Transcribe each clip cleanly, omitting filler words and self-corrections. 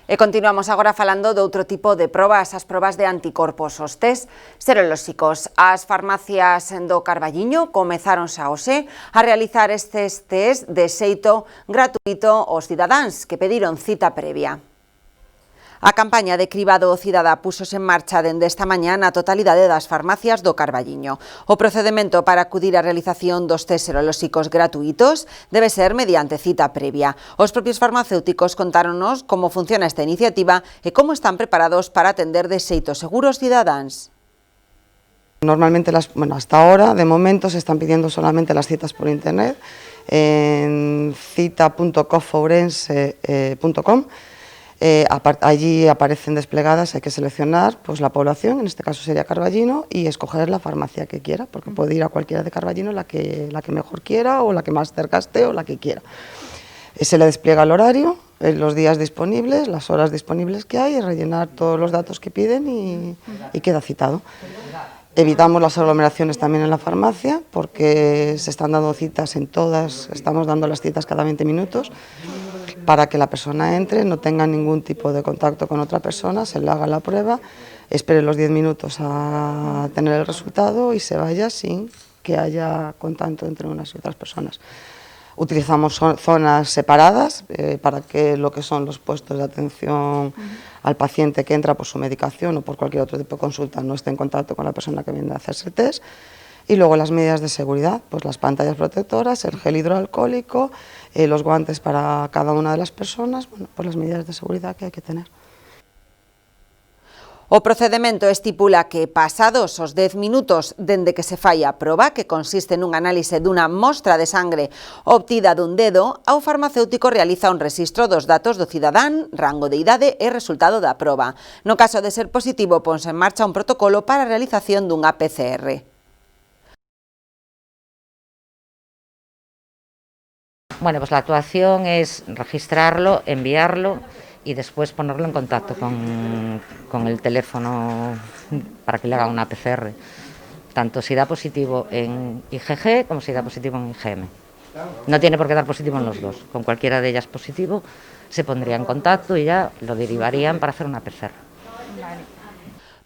E continuamos agora falando de outro tipo de probas, as probas de anticorpos, os test serolóxicos. As farmacias do Carballiño comezáronse hoxe a realizar estes test de xeito gratuito aos cidadáns que pediron cita previa. A campaña de cribado cidadá púxose en marcha dende esta mañá na totalidade das farmacias do Carballiño. O procedemento para acudir á realización dos test serolóxicos gratuitos debe ser mediante cita previa. Os propios farmacéuticos contáronos como funciona esta iniciativa e como están preparados para atender de xeito seguro os cidadáns. Normalmente, hasta ahora, de momento, se están pidiendo solamente las citas por internet en cita.cofourense.com. Allí aparecen desplegadas, hay que seleccionar pues, la población, en este caso sería Carballiño, y escoger la farmacia que quiera, porque puede ir a cualquiera de Carballiño, la que mejor quiera, o la que más cerca esté, o la que quiera. Se le despliega el horario, los días disponibles, las horas disponibles que hay, rellenar todos los datos que piden y queda citado. Evitamos las aglomeraciones también en la farmacia, porque se están dando citas en todas, estamos dando las citas cada 20 minutos, para que la persona entre, no tenga ningún tipo de contacto con otra persona, se le haga la prueba, espere los 10 minutos a tener el resultado y se vaya sin que haya contacto entre unas y otras personas. Utilizamos zonas separadas para que lo que son los puestos de atención al paciente que entra por su medicación o por cualquier otro tipo de consulta no esté en contacto con la persona que viene a hacerse el test. Y luego las medidas de seguridad, pues las pantallas protectoras, el gel hidroalcohólico, los guantes para cada una de las personas, bueno, pues las medidas de seguridad que hay que tener. O procedemento estipula que pasados os 10 minutos dende que se fai a proba, que consiste nun análise dunha mostra de sangre obtida dun dedo, o farmacéutico realiza un rexistro dos datos do cidadán, rango de idade e resultado da proba. No caso de ser positivo, ponse en marcha un protocolo para a realización dunha PCR. Bueno, pues la actuación es registrarlo, enviarlo y después ponerlo en contacto con el teléfono para que le haga una PCR, tanto si da positivo en IgG como si da positivo en IgM. No tiene por qué dar positivo en los dos, con cualquiera de ellas positivo se pondría en contacto y ya lo derivarían para hacer una PCR.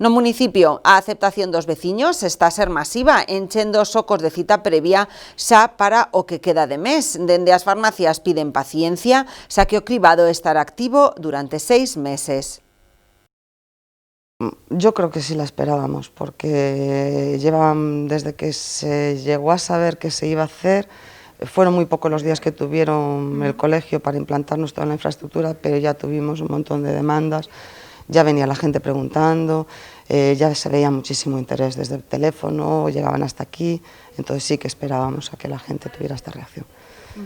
No municipio, a aceptación dos veciños está a ser masiva, enchendo os socos de cita previa xa para o que queda de mes. Dende as farmacias piden paciencia, xa que o cribado estará activo durante 6 meses. Yo creo que sí la esperábamos, porque llevan, desde que se llegó a saber que se iba a hacer, fueron muy pocos los días que tuvieron el colegio para implantarnos toda la infraestructura, pero ya tuvimos un montón de demandas. Ya venía la gente preguntando, ya se veía muchísimo interés desde el teléfono, llegaban hasta aquí, entonces sí que esperábamos a que la gente tuviera esta reacción.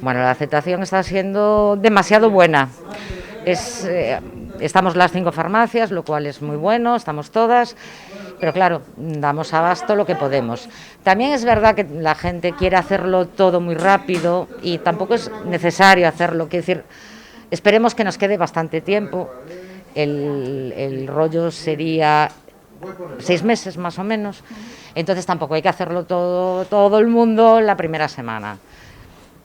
Bueno, la aceptación está siendo demasiado buena. Estamos las 5 farmacias, lo cual es muy bueno, estamos todas, pero claro, damos abasto lo que podemos. También es verdad que la gente quiere hacerlo todo muy rápido y tampoco es necesario hacerlo, quiero decir, esperemos que nos quede bastante tiempo. El rollo sería 6 meses más o menos, entonces tampoco hay que hacerlo todo el mundo la primera semana.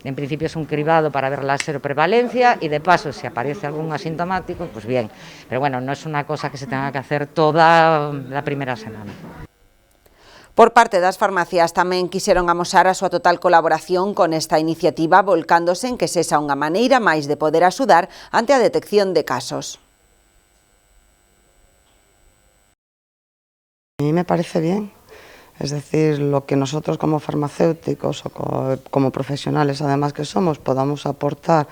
En principio es un cribado para ver la seroprevalencia y de paso si aparece algún asintomático, pues bien, pero bueno, no es una cosa que se tenga que hacer toda la primera semana. Por parte das farmacias tamén quixeron amosar a súa total colaboración con esta iniciativa, volcándose en que sexa unha maneira máis de poder axudar ante a detección de casos. A mí me parece bien, es decir, lo que nosotros como farmacéuticos o como profesionales además que somos podamos aportar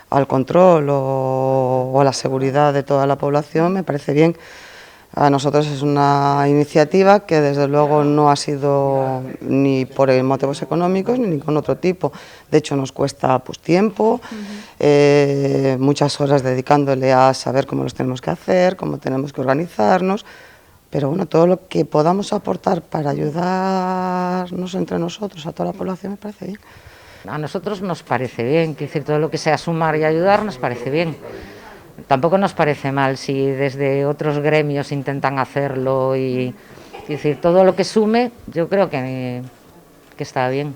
al control o a la seguridad de toda la población me parece bien. A nosotros es una iniciativa que desde luego no ha sido ni por motivos económicos ni ningún otro tipo. De hecho nos cuesta pues, tiempo, muchas horas dedicándole a saber cómo los tenemos que hacer, cómo tenemos que organizarnos. Pero bueno, todo lo que podamos aportar para ayudarnos entre nosotros, a toda la población, me parece bien. A nosotros nos parece bien, quiero decir, todo lo que sea sumar y ayudar nos parece bien. Tampoco nos parece mal si desde otros gremios intentan hacerlo y, quiero decir, todo lo que sume, yo creo que está bien.